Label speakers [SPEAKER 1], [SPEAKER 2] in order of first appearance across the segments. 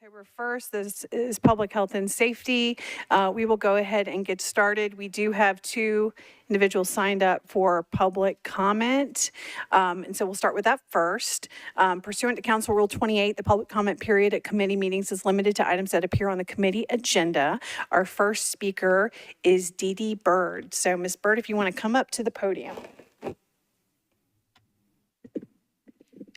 [SPEAKER 1] October 1st. This is Public Health and Safety. We will go ahead and get started. We do have two individuals signed up for public comment. And so we'll start with that first. Pursuant to Council Rule 28, the public comment period at committee meetings is limited to items that appear on the committee agenda. Our first speaker is Dee Dee Bird. So Ms. Bird, if you want to come up to the podium.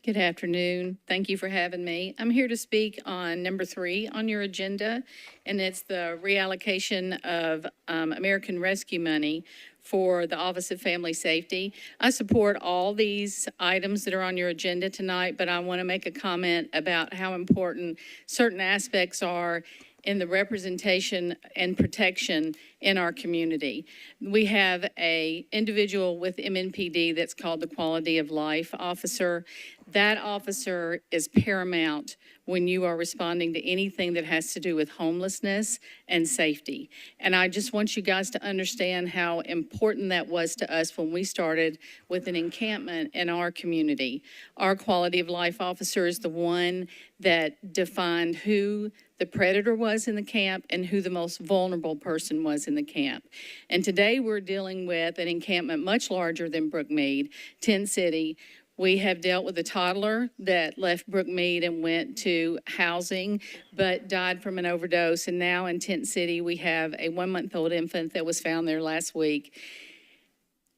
[SPEAKER 2] Good afternoon. Thank you for having me. I'm here to speak on number 3 on your agenda, and it's the reallocation of American Rescue money for the Office of Family Safety. I support all these items that are on your agenda tonight, but I want to make a comment about how important certain aspects are in the representation and protection in our community. We have an individual with MNPD that's called the Quality of Life Officer. That officer is paramount when you are responding to anything that has to do with homelessness and safety. And I just want you guys to understand how important that was to us when we started with an encampment in our community. Our Quality of Life Officer is the one that defined who the predator was in the camp and who the most vulnerable person was in the camp. And today we're dealing with an encampment much larger than Brookmead, Tent City. We have dealt with a toddler that left Brookmead and went to housing, but died from an overdose. And now in Tent City, we have a 1-month-old infant that was found there last week.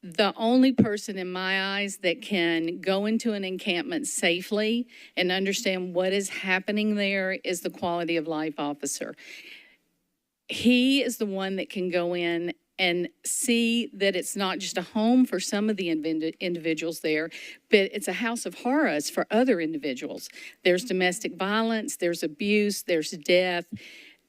[SPEAKER 2] The only person in my eyes that can go into an encampment safely and understand what is happening there is the Quality of Life Officer. He is the one that can go in and see that it's not just a home for some of the individuals there, but it's a house of horrors for other individuals. There's domestic violence, there's abuse, there's death.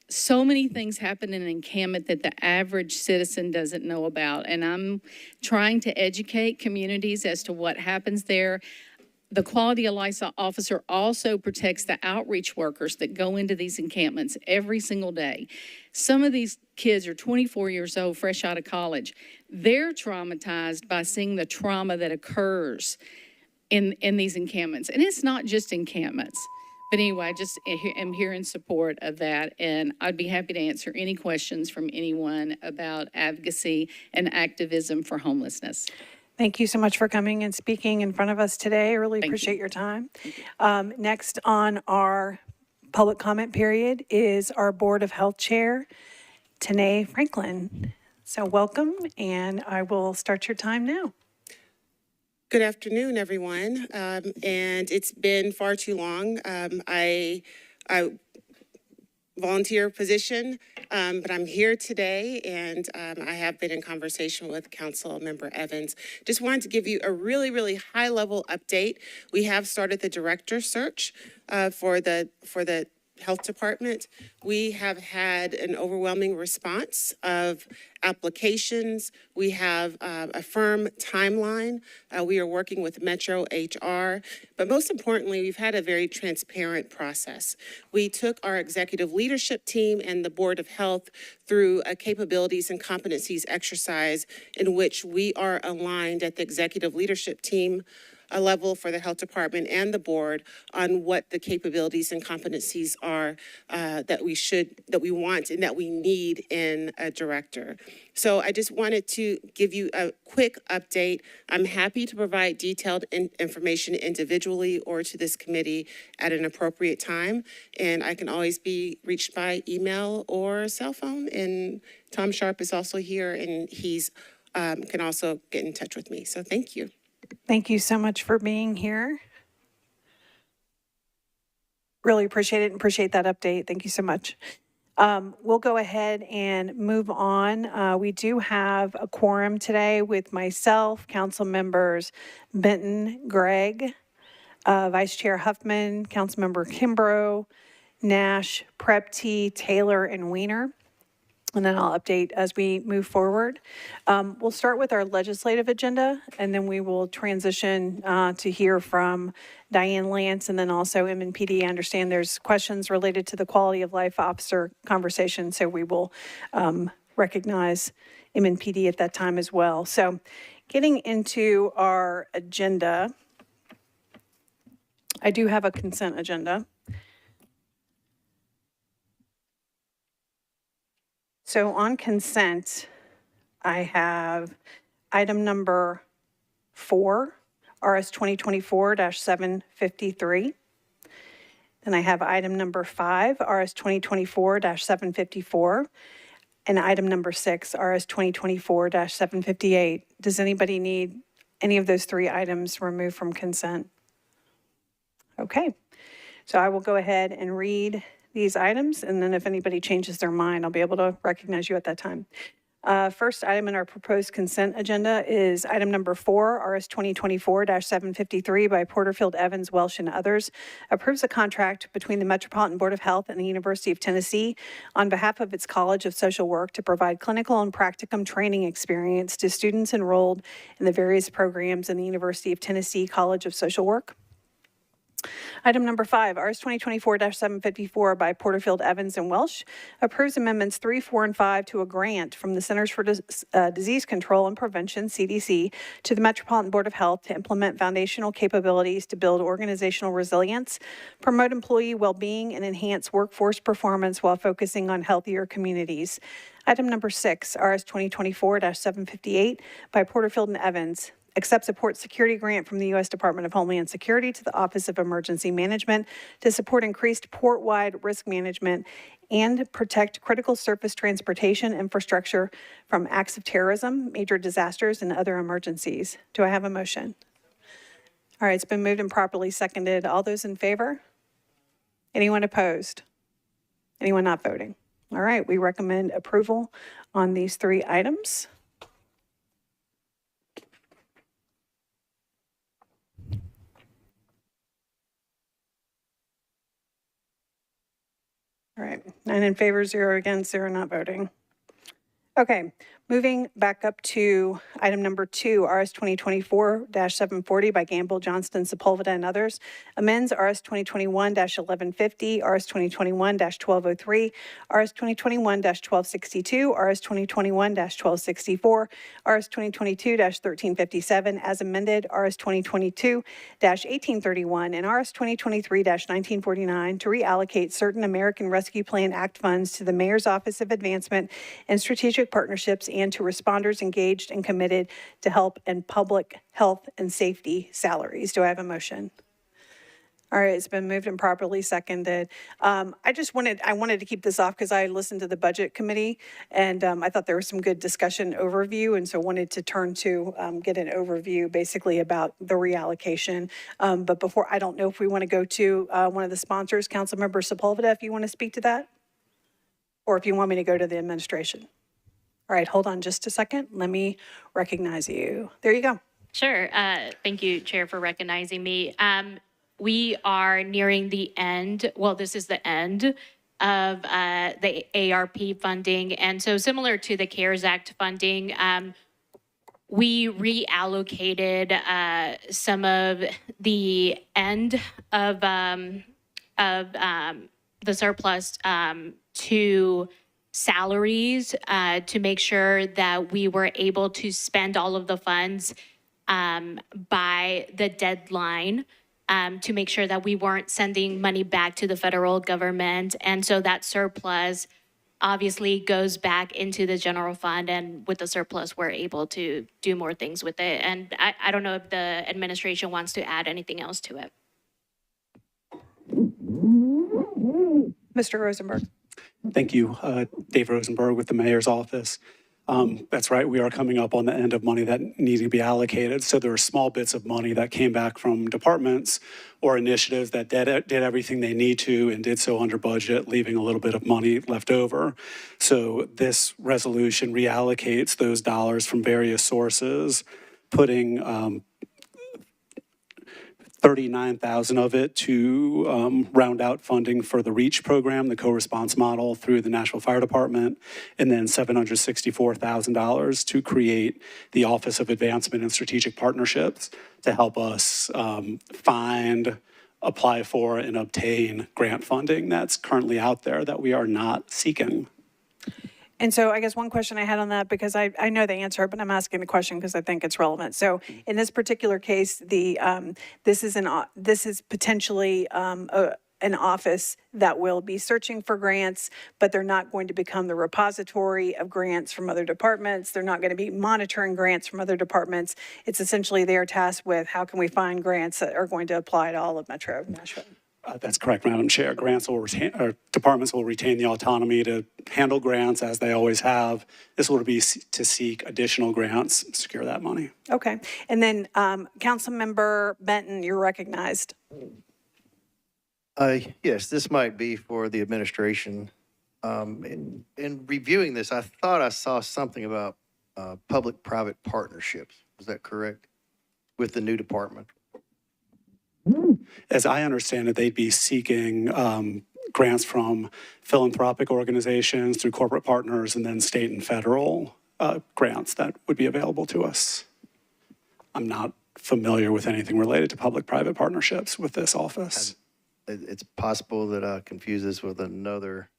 [SPEAKER 2] So many things happen in an encampment that the average citizen doesn't know about. And I'm trying to educate communities as to what happens there. The Quality of Life Officer also protects the outreach workers that go into these encampments every single day. Some of these kids are 24 years old, fresh out of college. They're traumatized by seeing the trauma that occurs in these encampments. And it's not just encampments. But anyway, I just am here in support of that, and I'd be happy to answer any questions from anyone about advocacy and activism for homelessness.
[SPEAKER 1] Thank you so much for coming and speaking in front of us today. I really appreciate your time. Next on our public comment period is our Board of Health Chair, Tanae Franklin. So welcome, and I will start your time now.
[SPEAKER 3] Good afternoon, everyone. And it's been far too long. I volunteer position, but I'm here today, and I have been in conversation with Council Member Evans. Just wanted to give you a really high-level update. We have started the director search for the Health Department. We have had an overwhelming response of applications. We have a firm timeline. We are working with Metro HR, but most importantly, we've had a very transparent process. We took our executive leadership team and the Board of Health through a capabilities and competencies exercise in which we are aligned at the executive leadership team a level for the health department and the board on what the capabilities and competencies are that we want and that we need in a director. So I just wanted to give you a quick update. I'm happy to provide detailed information individually or to this committee at an appropriate time. And I can always be reached by email or cell phone. And Tom Sharp is also here, and he's can also get in touch with me. So thank you.
[SPEAKER 1] Thank you so much for being here. Really appreciate it and appreciate that update. Thank you so much. We'll go ahead and move on. We do have a quorum today with myself, council members Benton, Gregg, Vice Chair Huffman, Council Member Kimbrough, Nash, Prepty, Taylor, and Weiner. And then I'll update as we move forward. We'll start with our legislative agenda, and then we will transition to hear from Diane Lance and then also MNPD. I understand there's questions related to the Quality of Life Officer conversation, so we will recognize MNPD at that time as well. So getting into our agenda, I do have a consent agenda. So on consent, I have item number 4, RS 2024-753. Then I have item number 5, RS 2024-754. And item number 6, RS 2024-758. Does anybody need any of those 3 items removed from consent? Okay, so I will go ahead and read these items, and then if anybody changes their mind, I'll be able to recognize you at that time. First item in our proposed consent agenda is item number 4, RS 2024-753 by Porterfield, Evans, Welsh, and others. Approves a contract between the Metropolitan Board of Health and the University of Tennessee on behalf of its College of Social Work to provide clinical and practicum training experience to students enrolled in the various programs in the University of Tennessee College of Social Work. Item number 5, RS 2024-754 by Porterfield, Evans, and Welsh approves amendments 3, 4, and 5 to a grant from the Centers for Disease Control and Prevention, CDC, to the Metropolitan Board of Health to implement foundational capabilities to build organizational resilience, promote employee well-being, and enhance workforce performance while focusing on healthier communities. Item number 6, RS 2024-758 by Porterfield and Evans accepts a port security grant from the U.S. Department of Homeland Security to the Office of Emergency Management to support increased port-wide risk management and protect critical surface transportation infrastructure from acts of terrorism, major disasters, and other emergencies. Do I have a motion? All right, it's been moved and properly seconded. All those in favor? Anyone opposed? Anyone not voting? All right, we recommend approval on these 3 items. All right, 9 in favor, 0 against, 0 not voting. Okay, moving back up to item number 2, RS 2024-740 by Gamble, Johnston, Sepulveda, and others. Amends RS 2021-1150, RS 2021-1203, RS 2021-1262, RS 2021-1264, RS 2022-1357, as amended, RS 2022-1831, and RS 2023-1949 to reallocate certain American Rescue Plan Act funds to the Mayor's Office of Advancement and Strategic Partnerships and to responders engaged and committed to help in public health and safety salaries. Do I have a motion? All right, it's been moved and properly seconded. I wanted to keep this off because I listened to the budget committee and I thought there was some good discussion overview, and so wanted to turn to get an overview basically about the reallocation. But before, I don't know if we want to go to one of the sponsors, Councilmember Sepulveda, if you want to speak to that, or if you want me to go to the administration. All right, hold on just a second. Let me recognize you. There you go.
[SPEAKER 4] Sure. Thank you, Chair, for recognizing me. We are nearing the end. Well, this is the end of the ARP funding. And so similar to the CARES Act funding, we reallocated some of the end of the surplus to salaries to make sure that we were able to spend all of the funds by the deadline, to make sure that we weren't sending money back to the federal government. And so that surplus obviously goes back into the general fund, and with the surplus, we're able to do more things with it. And I don't know if the administration wants to add anything else to it.
[SPEAKER 1] Mr. Rosenberg.
[SPEAKER 5] Thank you. Dave Rosenberg with the Mayor's Office. That's right, we are coming up on the end of money that needs to be allocated. So there are small bits of money that came back from departments or initiatives that did everything they need to and did so under budget, leaving a little bit of money left over. So this resolution reallocates those dollars from various sources, putting 39,000 of it to round out funding for the REACH program, the co-response model through the Nashville Fire Department, and then $764,000 to create the Office of Advancement and Strategic Partnerships to help us find, apply for, and obtain grant funding that's currently out there that we are not seeking.
[SPEAKER 1] And so I guess one question I had on that, because I know the answer, but I'm asking the question because I think it's relevant. So in this particular case, this is potentially an office that will be searching for grants, but they're not going to become the repository of grants from other departments. They're not going to be monitoring grants from other departments. It's essentially their task with how can we find grants that are going to apply to all of Metro Nashville.
[SPEAKER 5] That's correct, Madam Chair. Grants will retain, or departments will retain the autonomy to handle grants as they always have. This will be to seek additional grants, secure that money.
[SPEAKER 1] Okay. And then Councilmember Benton, you're recognized.
[SPEAKER 6] Yes, this might be for the administration. In reviewing this, I thought I saw something about public-private partnerships. Is that correct? With the new department?
[SPEAKER 5] As I understand it, they'd be seeking grants from philanthropic organizations through corporate partners and then state and federal grants that would be available to us. I'm not familiar with anything related to public-private partnerships with this office.
[SPEAKER 6] It's possible that I confuse this with another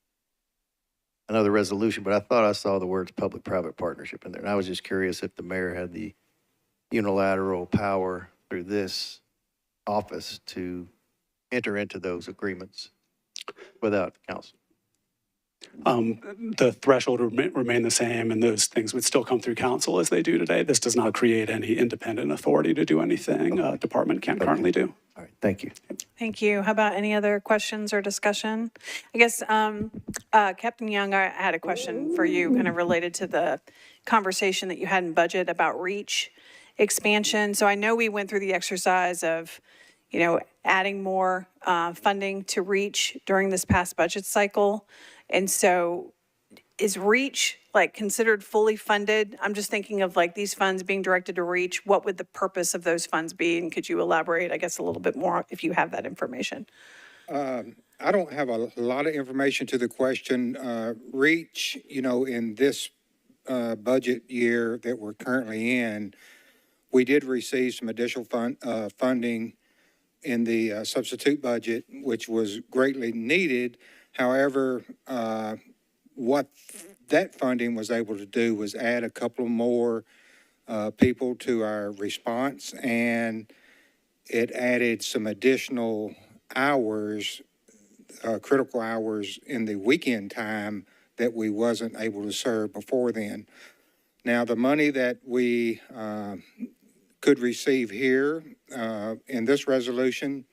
[SPEAKER 6] resolution, but I thought I saw the words public-private partnership in there. And I was just curious if the mayor had the unilateral power through this office to enter into those agreements without the council.
[SPEAKER 5] The threshold would remain the same, and those things would still come through council as they do today. This does not create any independent authority to do anything a department can't currently do.
[SPEAKER 6] All right, thank you.
[SPEAKER 1] Thank you. How about any other questions or discussion? I guess, Captain Young, I had a question for you kind of related to the conversation that you had in budget about reach expansion. So I know we went through the exercise of, adding more funding to reach during this past budget cycle. And so is reach considered fully funded? I'm just thinking of these funds being directed to reach. What would the purpose of those funds be? And could you elaborate, I guess, a little bit more if you have that information?
[SPEAKER 7] I don't have a lot of information to the question. Reach, in this budget year that we're currently in, we did receive some additional funding in the substitute budget, which was greatly needed. However, what that funding was able to do was add a couple more people to our response, and it added some additional hours, critical hours in the weekend time that we wasn't able to serve before then. Now, the money that we could receive here in this resolution,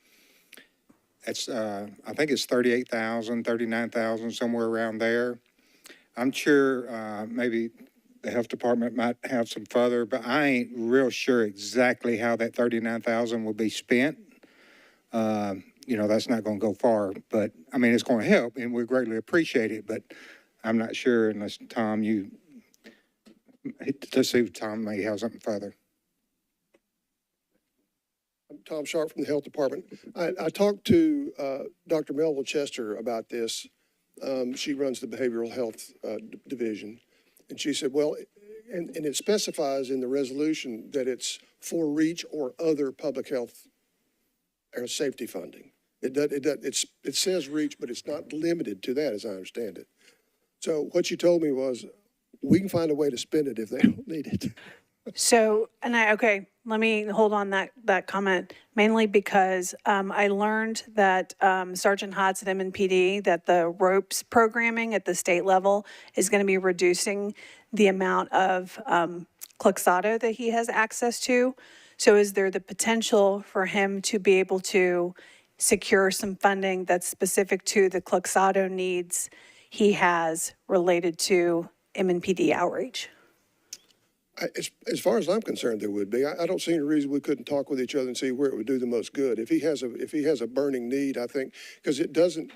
[SPEAKER 7] it's I think it's 38,000, 39,000, somewhere around there. I'm sure maybe the health department might have some further, but I ain't real sure exactly how that 39,000 will be spent. That's not going to go far, but I mean, it's going to help, and we greatly appreciate it. But I'm not sure unless Tom, let's see if Tom may have something further.
[SPEAKER 8] I'm Tom Sharp from the Health Department. I talked to Dr. Melville Chester about this. She runs the Behavioral Health Division. And she said, well, and it specifies in the resolution that it's for REACH or other public health or safety funding. It says REACH, but it's not limited to that, as I understand it. So what you told me was, we can find a way to spend it if they don't need it.
[SPEAKER 1] So, let me hold on that comment, mainly because I learned that Sergeant Hotz at MNPD, that the ropes programming at the state level is going to be reducing the amount of Cloxato that he has access to. So is there the potential for him to be able to secure some funding that's specific to the Cloxato needs he has related to MNPD outreach?
[SPEAKER 8] As far as I'm concerned, there would be. I don't see any reason we couldn't talk with each other and see where it would do the most good. If he has a burning need, I think, because it doesn't,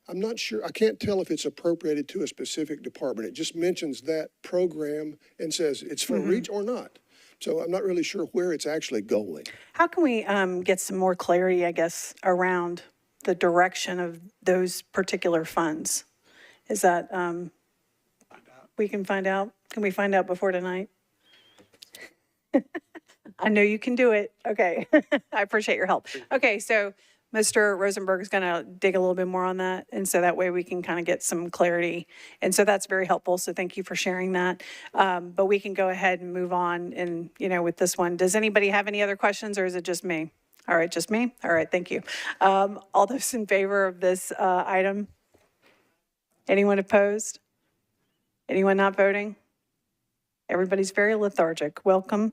[SPEAKER 8] I'm not sure, I can't tell if it's appropriated to a specific department. It just mentions that program and says it's for REACH or not. So I'm not really sure where it's actually going.
[SPEAKER 1] How can we get some more clarity, I guess, around the direction of those particular funds? Is that, we can find out? Can we find out before tonight? I know you can do it. Okay. I appreciate your help. Okay, so Mr. Rosenberg is going to dig a little bit more on that, and so that way we can kind of get some clarity. And so that's very helpful, so thank you for sharing that. But we can go ahead and move on and, with this one. Does anybody have any other questions, or is it just me? All right, just me? All right, thank you. All those in favor of this item? Anyone opposed? Anyone not voting? Everybody's very lethargic. Welcome,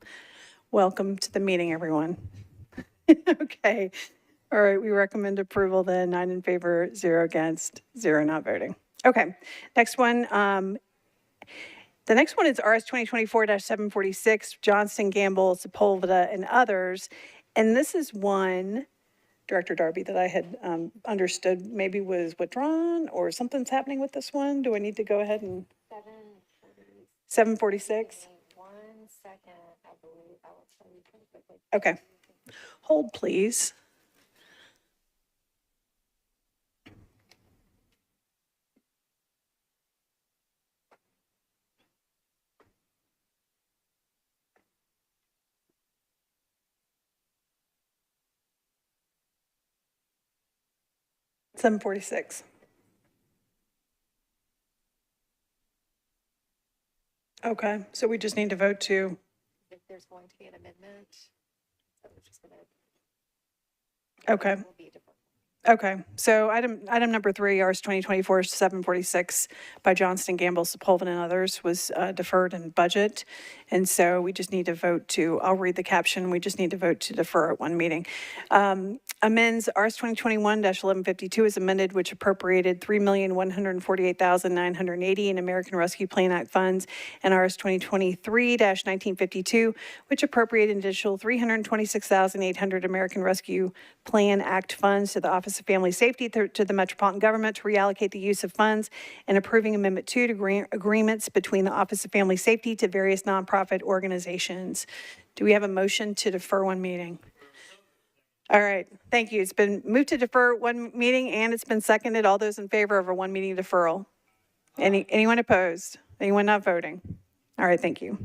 [SPEAKER 1] welcome to the meeting, everyone. Okay, all right, we recommend approval then, 9 in favor, 0 against, 0 not voting. Okay, next one, the next one is RS 2024-746, Johnston, Gamble, Sepulveda, and others. And this is one, Director Darby, that I had understood maybe was withdrawn or something's happening with this one. Do I need to go ahead and? 746?
[SPEAKER 9] 1 second, I believe. I will tell you pretty quickly.
[SPEAKER 1] Okay. Hold, please. $746. Okay, so we just need to vote to,
[SPEAKER 9] If there's going to be an amendment, so we're just gonna,
[SPEAKER 1] okay.
[SPEAKER 9] will be deferred.
[SPEAKER 1] Okay, so item number 3, RS 2024-746 by Johnston, Gamble, Sepulveda, and others was deferred in budget. And so we just need to vote to, I'll read the caption, we just need to vote to defer at one meeting. Amends RS 2021-1152 is amended, which appropriated $3,148,980 in American Rescue Plan Act funds, and RS 2023-1952, which appropriated an additional $326,800 American Rescue Plan Act funds to the Office of Family Safety to the Metropolitan Government to reallocate the use of funds, and approving Amendment 2 to agreements between the Office of Family Safety to various nonprofit organizations. Do we have a motion to defer one meeting? All right, thank you. It's been moved to defer one meeting and it's been seconded. All those in favor of a one meeting deferral? Anyone opposed? Anyone not voting? All right, thank you.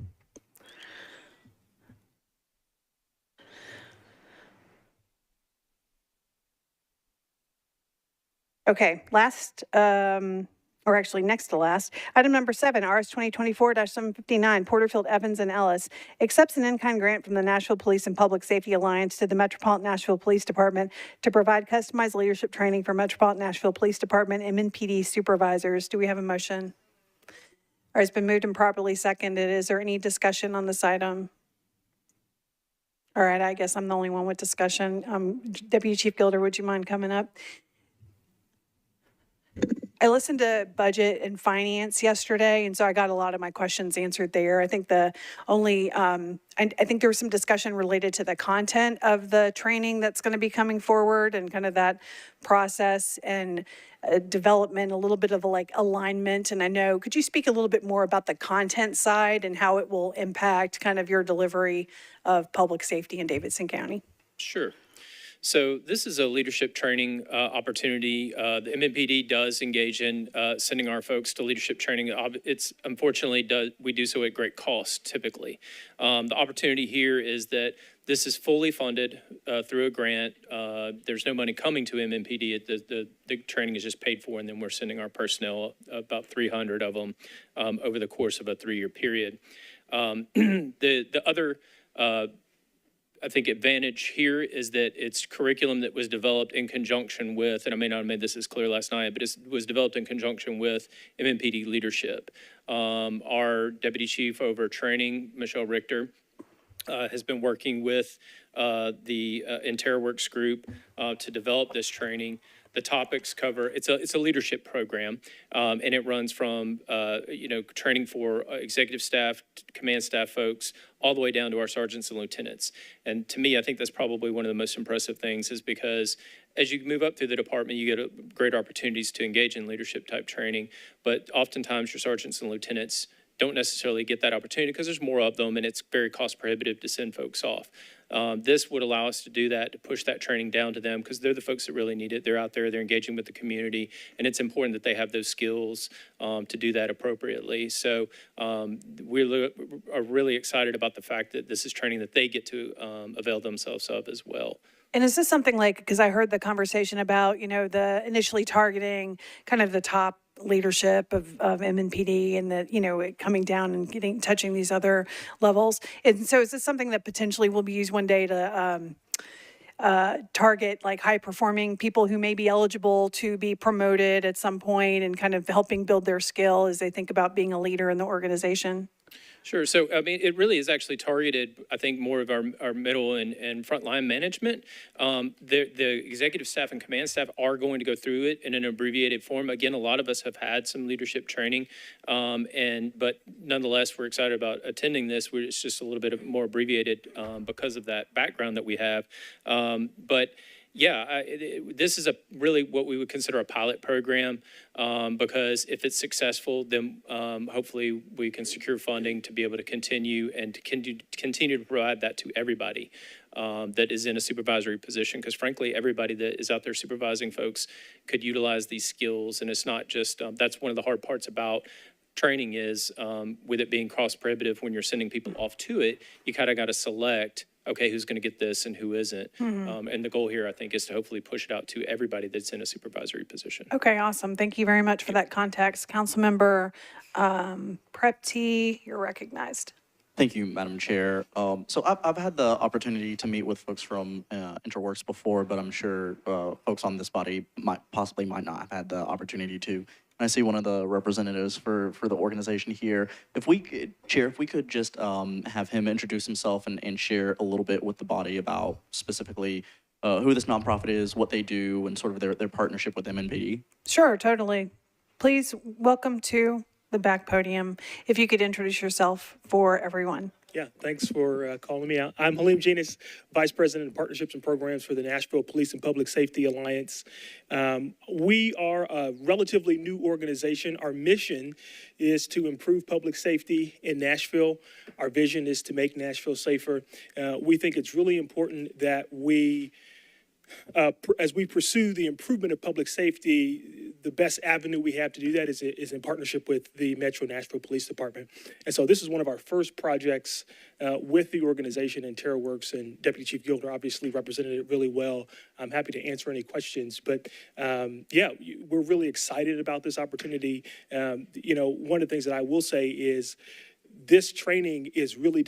[SPEAKER 1] Okay, last, or actually next to last, item number 7, RS 2024-759, Porterfield, Evans, and Ellis accepts an in-kind grant from the Nashville Police and Public Safety Alliance to the Metropolitan Nashville Police Department to provide customized leadership training for Metropolitan Nashville Police Department MNPD supervisors. Do we have a motion? All right, it's been moved and properly seconded. Is there any discussion on this item? All right, I guess I'm the only one with discussion. Deputy Chief Gilder, would you mind coming up? I listened to budget and finance yesterday, and so I got a lot of my questions answered there. I think the only, I think there was some discussion related to the content of the training that's going to be coming forward and kind of that process and development, a little bit of like alignment. And I know, could you speak a little bit more about the content side and how it will impact kind of your delivery of public safety in Davidson County?
[SPEAKER 10] Sure. So this is a leadership training opportunity. The MNPD does engage in sending our folks to leadership training. It's unfortunately, we do so at great cost typically. The opportunity here is that this is fully funded through a grant. There's no money coming to MNPD. The training is just paid for, and then we're sending our personnel, about 300 of them, over the course of a 3-year period. The other I think advantage here is that it's curriculum that was developed in conjunction with, and I may not have made this as clear last night, but it was developed in conjunction with MNPD leadership. Our deputy chief over training, Michelle Richter, has been working with the InterWorks group to develop this training. The topics cover, it's a leadership program, and it runs from, training for executive staff, command staff folks, all the way down to our sergeants and lieutenants. And to me, I think that's probably one of the most impressive things is because as you move up through the department, you get great opportunities to engage in leadership type training, but oftentimes your sergeants and lieutenants don't necessarily get that opportunity because there's more of them and it's very cost prohibitive to send folks off. This would allow us to do that, to push that training down to them because they're the folks that really need it. They're out there, they're engaging with the community, and it's important that they have those skills to do that appropriately. So we are really excited about the fact that this is training that they get to avail themselves of as well.
[SPEAKER 1] And is this something like, because I heard the conversation about, the initially targeting kind of the top leadership of MNPD and that, it coming down and touching these other levels. And so is this something that potentially will be used one day to target like high-performing people who may be eligible to be promoted at some point and kind of helping build their skill as they think about being a leader in the organization?
[SPEAKER 10] Sure. So, I mean, it really is actually targeted, I think, more of our middle and frontline management. The executive staff and command staff are going to go through it in an abbreviated form. Again, a lot of us have had some leadership training, but nonetheless, we're excited about attending this. It's just a little bit more abbreviated because of that background that we have. But yeah, this is really what we would consider a pilot program because if it's successful, then hopefully we can secure funding to be able to continue to provide that to everybody that is in a supervisory position. Because frankly, everybody that is out there supervising folks could utilize these skills, and it's not just that's one of the hard parts about training is with it being cost prohibitive when you're sending people off to it, you kind of got to select, okay, who's going to get this and who isn't. And the goal here, I think, is to hopefully push it out to everybody that's in a supervisory position.
[SPEAKER 1] Okay, awesome. Thank you very much for that context. Councilmember Prepti, you're recognized.
[SPEAKER 11] Thank you, Madam Chair. So I've had the opportunity to meet with folks from Interworks before, but I'm sure folks on this body might not have had the opportunity to. And I see one of the representatives for the organization here. If we could, Chair, if we could just have him introduce himself and share a little bit with the body about specifically who this nonprofit is, what they do, and sort of their partnership with MNPD.
[SPEAKER 1] Sure, totally. Please welcome to the back podium. If you could introduce yourself for everyone.
[SPEAKER 12] Yeah, thanks for calling me out. I'm Halim Janis, Vice President of Partnerships and Programs for the Nashville Police and Public Safety Alliance. We are a relatively new organization. Our mission is to improve public safety in Nashville. Our vision is to make Nashville safer. We think it's really important that we, as we pursue the improvement of public safety, the best avenue we have to do that is in partnership with the Metro Nashville Police Department. And so this is one of our first projects with the organization and TerraWorks, and Deputy Chief Gilder obviously represented it really well. I'm happy to answer any questions, but yeah, we're really excited about this opportunity. You know, one of the things that I will say is this training is really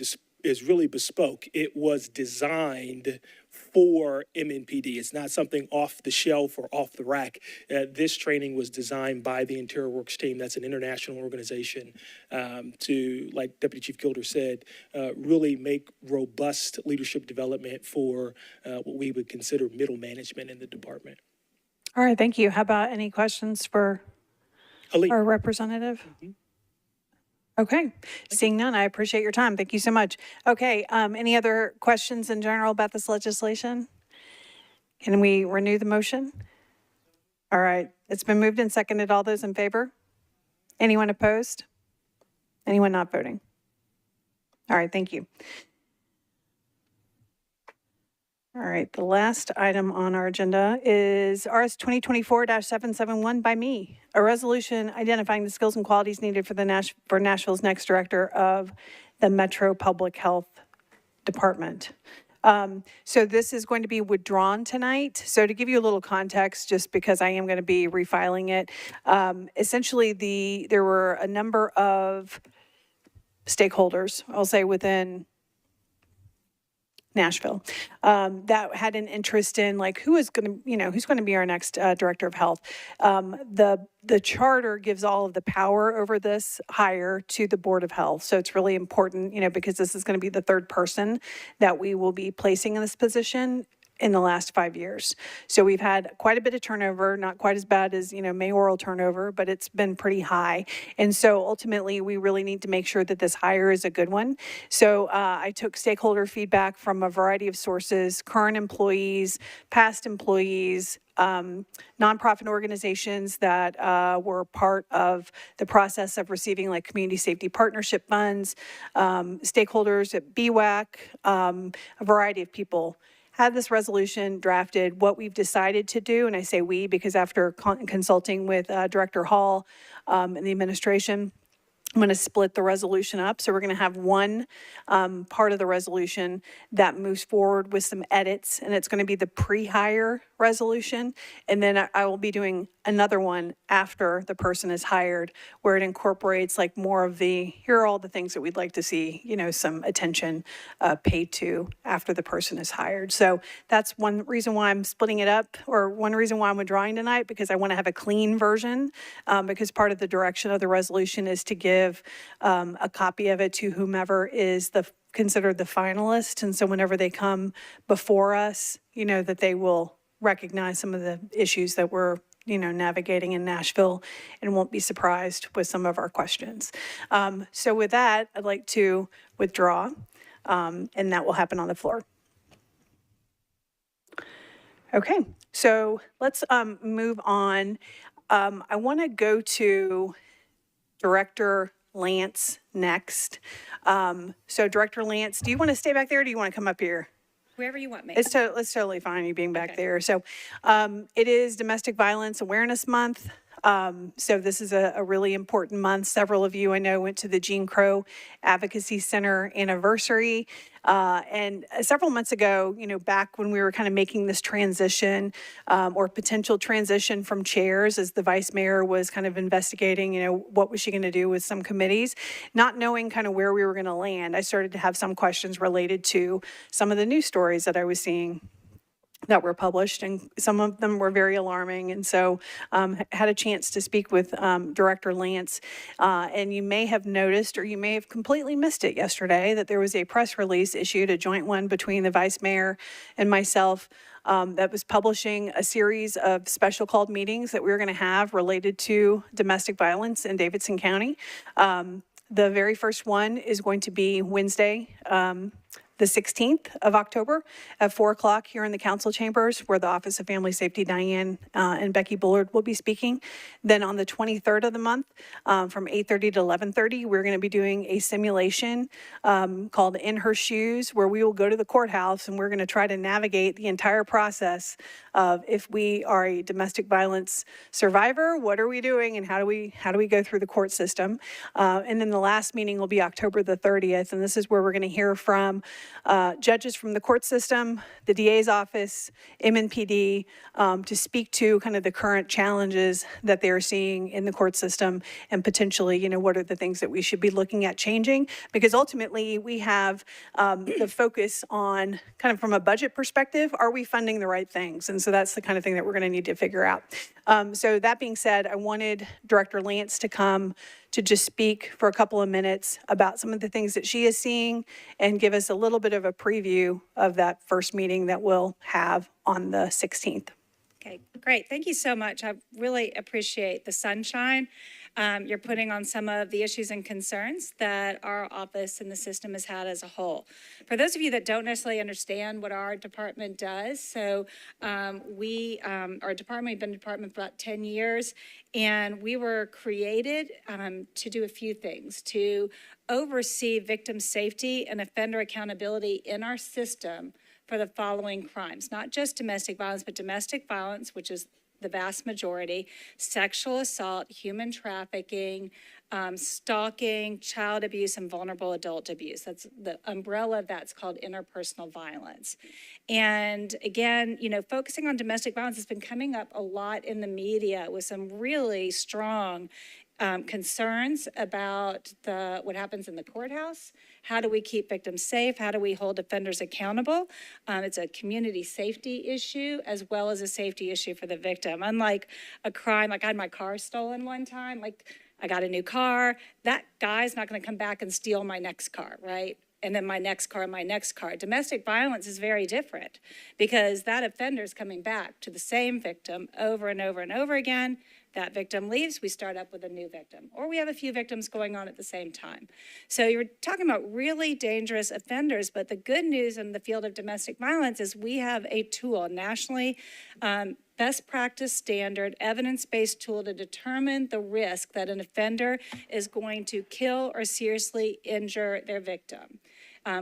[SPEAKER 12] bespoke. It was designed for MNPD. It's not something off the shelf or off the rack. This training was designed by the InterWorks team. That's an international organization to, like Deputy Chief Gilder said, really make robust leadership development for what we would consider middle management in the department.
[SPEAKER 1] All right, thank you. How about any questions for
[SPEAKER 12] Halim.
[SPEAKER 1] our representative? Okay, seeing none, I appreciate your time. Thank you so much. Okay, any other questions in general about this legislation? Can we renew the motion? All right, it's been moved and seconded. All those in favor? Anyone opposed? Anyone not voting? All right, thank you. All right, the last item on our agenda is RS 2024-771 by me, a resolution identifying the skills and qualities needed for Nashville's next director of the Metro Public Health Department. So this is going to be withdrawn tonight. So to give you a little context, just because I am going to be refiling it, essentially there were a number of stakeholders, I'll say within Nashville, that had an interest in like who's going to be our next director of health. The charter gives all of the power over this hire to the Board of Health. So it's really important, because this is going to be the third person that we will be placing in this position in the last 5 years. So we've had quite a bit of turnover, not quite as bad as, mayoral turnover, but it's been pretty high. And so ultimately, we really need to make sure that this hire is a good one. So I took stakeholder feedback from a variety of sources, current employees, past employees, nonprofit organizations that were part of the process of receiving like community safety partnership funds, stakeholders at BWAC, a variety of people had this resolution drafted. What we've decided to do, and I say we because after consulting with Director Hall and the administration, I'm going to split the resolution up. So we're going to have one part of the resolution that moves forward with some edits, and it's going to be the pre-hire resolution. And then I will be doing another one after the person is hired, where it incorporates like more of the, here are all the things that we'd like to see, you know, some attention paid to after the person is hired. So that's one reason why I'm splitting it up, or one reason why I'm withdrawing tonight, because I want to have a clean version, because part of the direction of the resolution is to give a copy of it to whomever is considered the finalist. And so whenever they come before us, you know, that they will recognize some of the issues that we're, you know, navigating in Nashville, and won't be surprised with some of our questions. So with that, I'd like to withdraw, and that will happen on the floor. Okay, so let's move on. I want to go to Director Lance next. So Director Lance, do you want to stay back there, or do you want to come up here?
[SPEAKER 13] Wherever you want me.
[SPEAKER 1] It's totally fine, you being back there. So it is Domestic Violence Awareness Month. So this is a really important month. Several of you I know went to the Jean Crow Advocacy Center anniversary. And several months ago, you know, back when we were kind of making this transition or potential transition from chairs, as the vice mayor was kind of investigating, you know, what was she going to do with some committees, not knowing kind of where we were going to land, I started to have some questions related to some of the news stories that I was seeing that were published, and some of them were very alarming. And so had a chance to speak with Director Lance, and you may have noticed, or you may have completely missed it yesterday, that there was a press release issued, a joint one between the vice mayor and myself, that was publishing a series of special called meetings that we were going to have related to domestic violence in Davidson County. The very first one is going to be Wednesday, the 16th of October at 4 o'clock here in the council chambers, where the Office of Family Safety, Diane and Becky Bullard will be speaking. Then on the 23rd of the month, from 8:30 to 11:30, we're going to be doing a simulation called In Her Shoes, where we will go to the courthouse and we're going to try to navigate the entire process of, if we are a domestic violence survivor, what are we doing, and how do we go through the court system. And then the last meeting will be October the 30th, and this is where we're going to hear from judges from the court system, the DA's office, MNPD, to speak to kind of the current challenges that they're seeing in the court system, and potentially, you know, what are the things that we should be looking at changing, because ultimately we have the focus on kind of from a budget perspective, are we funding the right things? And so that's the kind of thing that we're going to need to figure out. So that being said, I wanted Director Lance to come to just speak for a couple of minutes about some of the things that she is seeing, and give us a little bit of a preview of that first meeting that we'll have on the 16th.
[SPEAKER 13] Okay, great. Thank you so much. I really appreciate the sunshine you're putting on some of the issues and concerns that our office and the system has had as a whole. For those of you that don't necessarily understand what our department does, so our department, we've been in department for about 10 years, and we were created to do a few things: to oversee victim safety and offender accountability in our system for the following crimes, not just domestic violence, but domestic violence, which is the vast majority, sexual assault, human trafficking, stalking, child abuse, and vulnerable adult abuse. That's the umbrella of that's called interpersonal violence. And again, you know, focusing on domestic violence has been coming up a lot in the media with some really strong concerns about what happens in the courthouse. How do we keep victims safe? How do we hold offenders accountable? It's a community safety issue as well as a safety issue for the victim. Unlike a crime, like I had my car stolen one time, like I got a new car, that guy's not going to come back and steal my next car, right? And then my next car, my next car. Domestic violence is very different, because that offender is coming back to the same victim over and over and over again. That victim leaves, we start up with a new victim, or we have a few victims going on at the same time. So you're talking about really dangerous offenders, but the good news in the field of domestic violence is we have a tool, nationally best practice standard, evidence-based tool to determine the risk that an offender is going to kill or seriously injure their victim.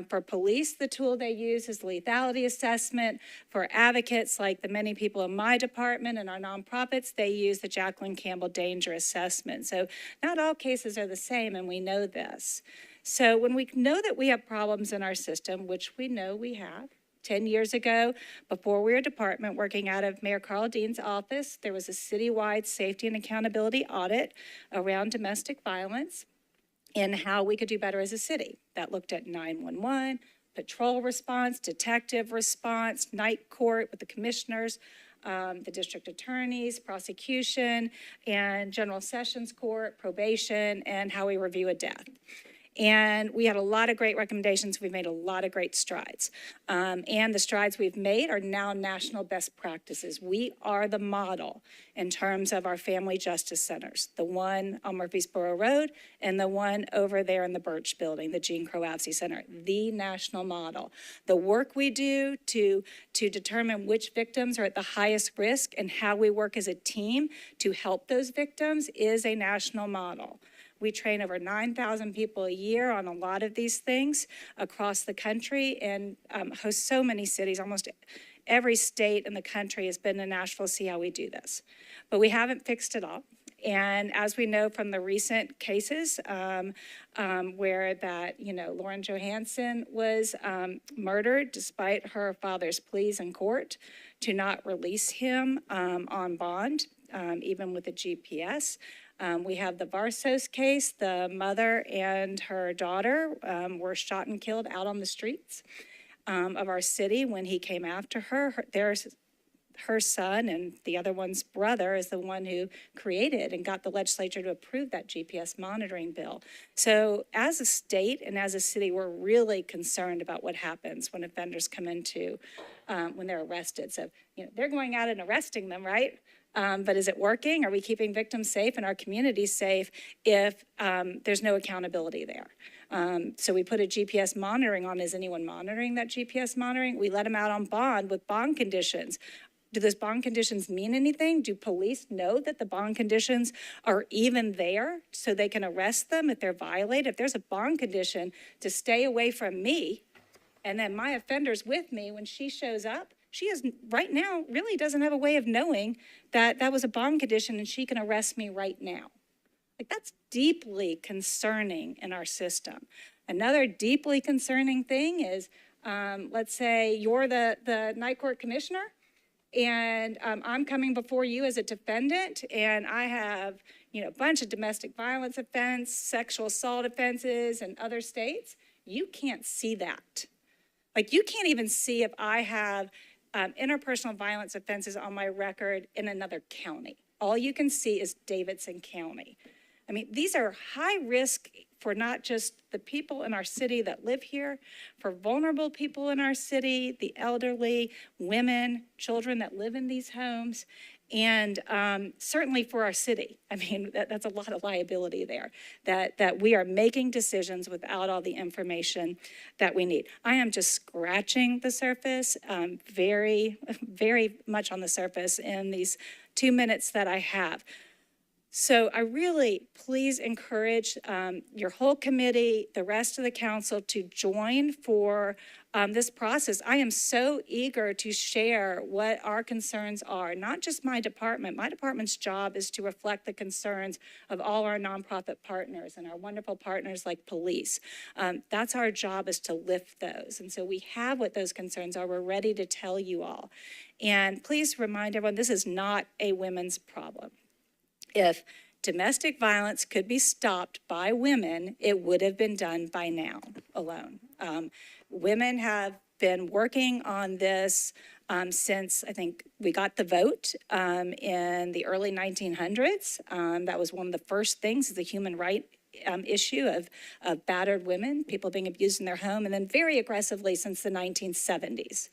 [SPEAKER 13] For police, the tool they use is lethality assessment. For advocates, like the many people in my department and our nonprofits, they use the Jacqueline Campbell Danger Assessment. So not all cases are the same, and we know this. So when we know that we have problems in our system, which we know we have, 10 years ago, before we were a department working out of Mayor Carl Dean's office, there was a citywide safety and accountability audit around domestic violence and how we could do better as a city. That looked at 911, patrol response, detective response, night court with the commissioners, the district attorneys, prosecution, and general sessions court, probation, and how we review a death. And we had a lot of great recommendations. We've made a lot of great strides. And the strides we've made are now national best practices. We are the model in terms of our family justice centers, the one on Murfreesboro Road and the one over there in the Birch Building, the Jean Crow-Avsey Center, the national model. The work we do to determine which victims are at the highest risk and how we work as a team to help those victims is a national model. We train over 9,000 people a year on a lot of these things across the country and host so many cities. Almost every state in the country has been to Nashville to see how we do this. But we haven't fixed it all. And as we know from the recent cases where that, Lauren Johansson was murdered despite her father's pleas in court to not release him on bond, even with a GPS. We have the Varsos case. The mother and her daughter were shot and killed out on the streets of our city when he came after her. Her son and the other one's brother is the one who created and got the legislature to approve that GPS monitoring bill. So as a state and as a city, we're really concerned about what happens when offenders come into, when they're arrested. So, they're going out and arresting them, right? But is it working? Are we keeping victims safe and our communities safe if there's no accountability there? So we put a GPS monitoring on. Is anyone monitoring that GPS monitoring? We let them out on bond with bond conditions. Do those bond conditions mean anything? Do police know that the bond conditions are even there so they can arrest them if they're violated? If there's a bond condition to stay away from me, and then my offender's with me when she shows up, she is right now really doesn't have a way of knowing that that was a bond condition and she can arrest me right now. Like, that's deeply concerning in our system. Another deeply concerning thing is, let's say you're the night court commissioner and I'm coming before you as a defendant and I have, a bunch of domestic violence offense, sexual assault offenses in other states. You can't see that. Like, you can't even see if I have interpersonal violence offenses on my record in another county. All you can see is Davidson County. I mean, these are high risk for not just the people in our city that live here, for vulnerable people in our city, the elderly, women, children that live in these homes, and certainly for our city. I mean, that's a lot of liability there, that we are making decisions without all the information that we need. I am just scratching the surface, very, very much on the surface in these 2 minutes that I have. So I really, please encourage your whole committee, the rest of the council to join for this process. I am so eager to share what our concerns are, not just my department. My department's job is to reflect the concerns of all our nonprofit partners and our wonderful partners like police. That's our job, is to lift those. And so we have what those concerns are. We're ready to tell you all. And please remind everyone, this is not a women's problem. If domestic violence could be stopped by women, it would have been done by now alone. Women have been working on this since, I think, we got the vote in the early 1900s. That was one of the first things, the human right issue of battered women, people being abused in their home, and then very aggressively since the 1970s.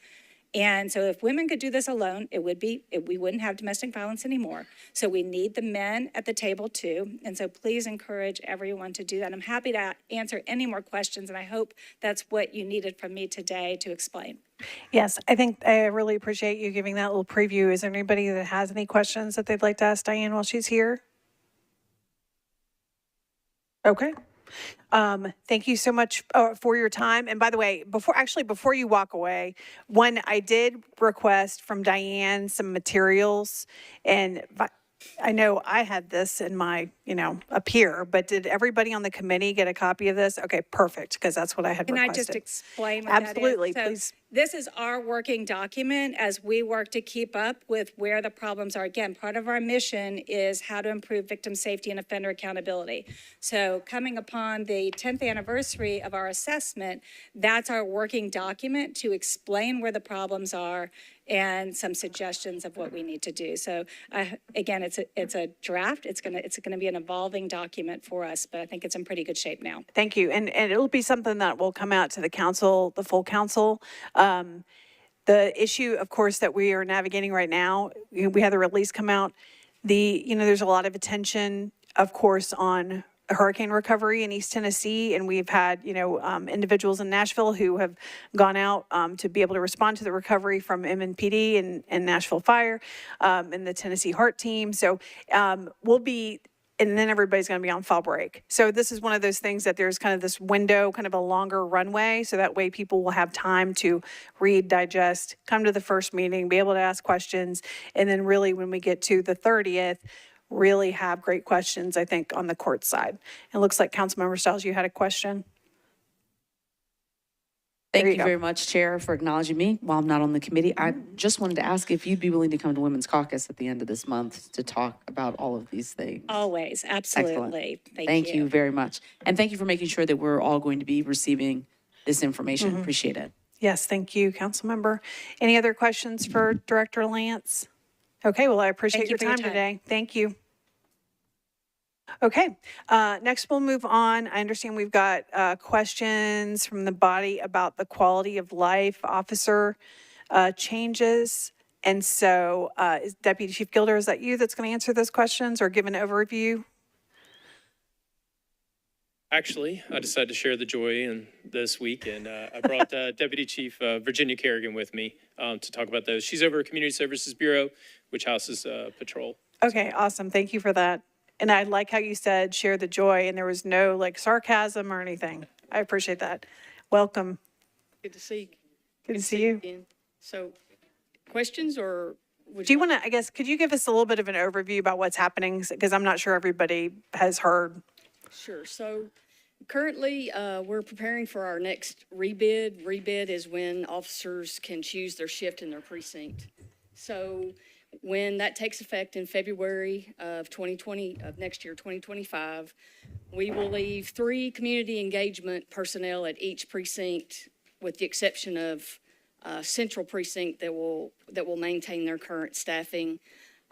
[SPEAKER 13] And so if women could do this alone, we wouldn't have domestic violence anymore. So we need the men at the table too. And so please encourage everyone to do that. I'm happy to answer any more questions, and I hope that's what you needed from me today to explain.
[SPEAKER 1] Yes, I really appreciate you giving that little preview. Is there anybody that has any questions that they'd like to ask Diane while she's here? Okay. Thank you so much for your time. And by the way, before you walk away, I did request from Diane some materials, and I know I had this in my, up here, but did everybody on the committee get a copy of this? Okay, perfect, because that's what I had
[SPEAKER 13] Can I
[SPEAKER 1] requested.
[SPEAKER 13] just explain what that is?
[SPEAKER 1] Absolutely,
[SPEAKER 13] So
[SPEAKER 1] please.
[SPEAKER 13] This is our working document as we work to keep up with where the problems are. Again, part of our mission is how to improve victim safety and offender accountability. So coming upon the 10th anniversary of our assessment, that's our working document to explain where the problems are and some suggestions of what we need to do. So again, it's a draft. It's gonna be an evolving document for us, but I think it's in pretty good shape now.
[SPEAKER 1] Thank you. And it'll be something that will come out to the council, the full council. The issue, of course, that we are navigating right now, we had the release come out. There's a lot of attention, of course, on hurricane recovery in East Tennessee, and we've had, individuals in Nashville who have gone out to be able to respond to the recovery from MNPD and Nashville Fire and the Tennessee Heart Team. So and then everybody's going to be on fall break. So this is one of those things that there's kind of this window, kind of a longer runway, so that way people will have time to read, digest, come to the first meeting, be able to ask questions, and then really when we get to the 30th, really have great questions, I think, on the court side. It looks like Councilmember Stiles, you had a question.
[SPEAKER 14] Thank you very much, Chair, for acknowledging me while I'm not on the committee. I just wanted to ask if you'd be willing to come to Women's Caucus at the end of this month to talk about all of these things.
[SPEAKER 13] Always, absolutely.
[SPEAKER 14] Thank you very much. And thank you for making sure that we're all going to be receiving this information. Appreciate it.
[SPEAKER 1] Yes, thank you, Councilmember. Any other questions for Director Lance? Okay, well, I appreciate
[SPEAKER 13] Thank you
[SPEAKER 1] your
[SPEAKER 13] for your
[SPEAKER 1] time
[SPEAKER 13] time.
[SPEAKER 1] today. Thank you. Okay, next we'll move on. I understand we've got questions from the body about the quality of life officer changes. And so, Deputy Chief Gilder, is that you that's going to answer those questions or give an overview?
[SPEAKER 10] Actually, I decided to share the joy in this week, and I brought Deputy Chief Virginia Kerrigan with me to talk about those. She's over at Community Services Bureau, which houses patrol.
[SPEAKER 1] Okay, awesome. Thank you for that. And I like how you said share the joy, and there was no sarcasm or anything. I appreciate that. Welcome.
[SPEAKER 15] Good to see you.
[SPEAKER 1] Good to see you.
[SPEAKER 15] Again. So, questions or?
[SPEAKER 1] Do you want to, could you give us a little bit of an overview about what's happening? Because I'm not sure everybody has heard.
[SPEAKER 15] Sure. So, currently, we're preparing for our next rebid. Rebid is when officers can choose their shift in their precinct. So, when that takes effect in February of next year, 2025, we will leave 3 community engagement personnel at each precinct, with the exception of Central Precinct that will maintain their current staffing.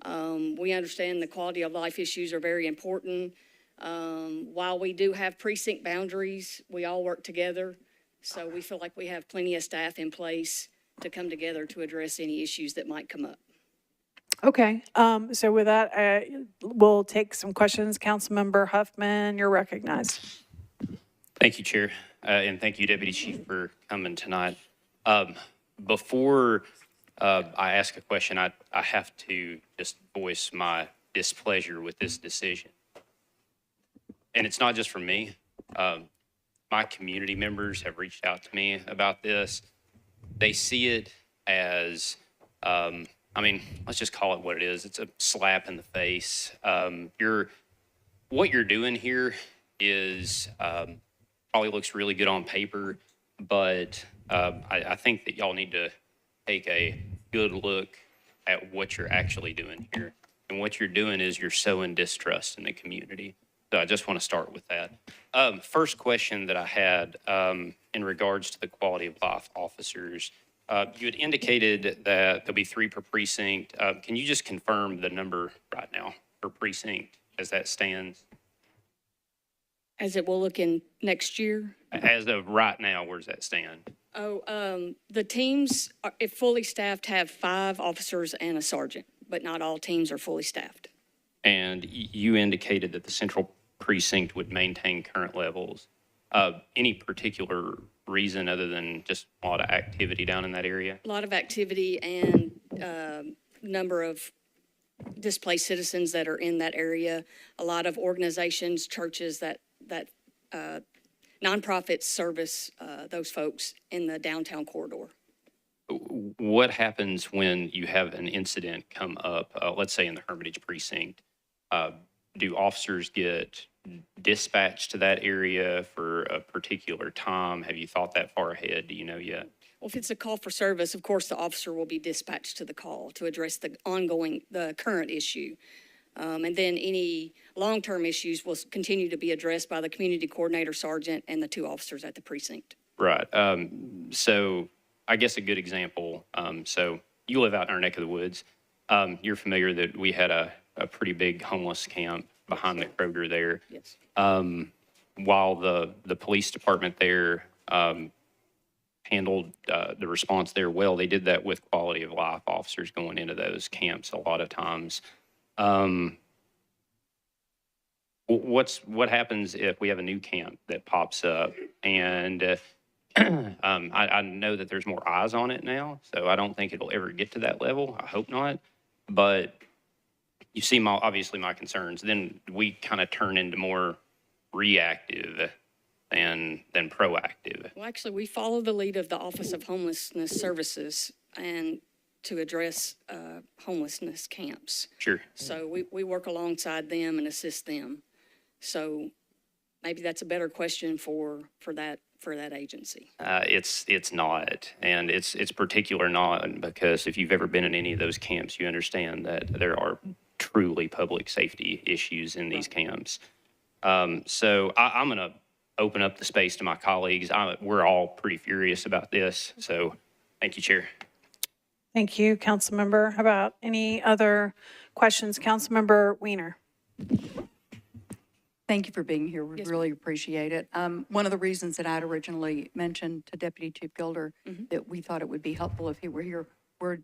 [SPEAKER 15] We understand the quality of life issues are very important. While we do have precinct boundaries, we all work together. So we feel like we have plenty of staff in place to come together to address any issues that might come up.
[SPEAKER 1] Okay, so with that, we'll take some questions. Councilmember Huffman, you're recognized.
[SPEAKER 16] Thank you, Chair, and thank you, Deputy Chief, for coming tonight. Before I ask a question, I have to just voice my displeasure with this decision. And it's not just from me. My community members have reached out to me about this. They see it as, let's just call it what it is. It's a slap in the face. What you're doing here is probably looks really good on paper, but I think that y'all need to take a good look at what you're actually doing here. And what you're doing is you're sowing distrust in the community. So I just want to start with that. First question that I had in regards to the quality of life officers, you had indicated that there'll be 3 per precinct. Can you just confirm the number right now per precinct as that stands?
[SPEAKER 15] As it will look in next year?
[SPEAKER 16] As of right now, where does that stand?
[SPEAKER 15] The teams, if fully staffed, have 5 officers and a sergeant, but not all teams are fully staffed.
[SPEAKER 16] And you indicated that the Central Precinct would maintain current levels. Any particular reason other than just a lot of activity down in that area?
[SPEAKER 15] A lot of activity and number of displaced citizens that are in that area. A lot of organizations, churches that nonprofits service those folks in the downtown corridor.
[SPEAKER 16] What happens when you have an incident come up, let's say in the Hermitage precinct? Do officers get dispatched to that area for a particular time? Have you thought that far ahead? Do you know yet?
[SPEAKER 15] Well, if it's a call for service, of course, the officer will be dispatched to the call to address the current issue. And then any long-term issues will continue to be addressed by the community coordinator sergeant and the 2 officers at the precinct.
[SPEAKER 16] Right. So I guess a good example, so you live out in our neck of the woods. You're familiar that we had a pretty big homeless camp behind the Kroger there.
[SPEAKER 15] Yes.
[SPEAKER 16] While the police department there handled the response there well, they did that with quality of life officers going into those camps a lot of times. What happens if we have a new camp that pops up and I know that there's more eyes on it now, so I don't think it'll ever get to that level. I hope not. But you see obviously my concerns. Then we kind of turn into more reactive than proactive.
[SPEAKER 15] Well, actually, we follow the lead of the Office of Homelessness Services and to address homelessness camps.
[SPEAKER 16] Sure.
[SPEAKER 15] So we work alongside them and assist them. So maybe that's a better question for that agency.
[SPEAKER 16] It's not, and it's particular not because if you've ever been in any of those camps, you understand that there are truly public safety issues in these camps. So I'm going to open up the space to my colleagues. We're all pretty furious about this. So thank you, Chair.
[SPEAKER 1] Thank you, Councilmember. How about any other questions? Councilmember Weiner.
[SPEAKER 17] Thank you for being here. We really appreciate it. One of the reasons that I'd originally mentioned to Deputy Chief Gilder that we thought it would be helpful if he were here were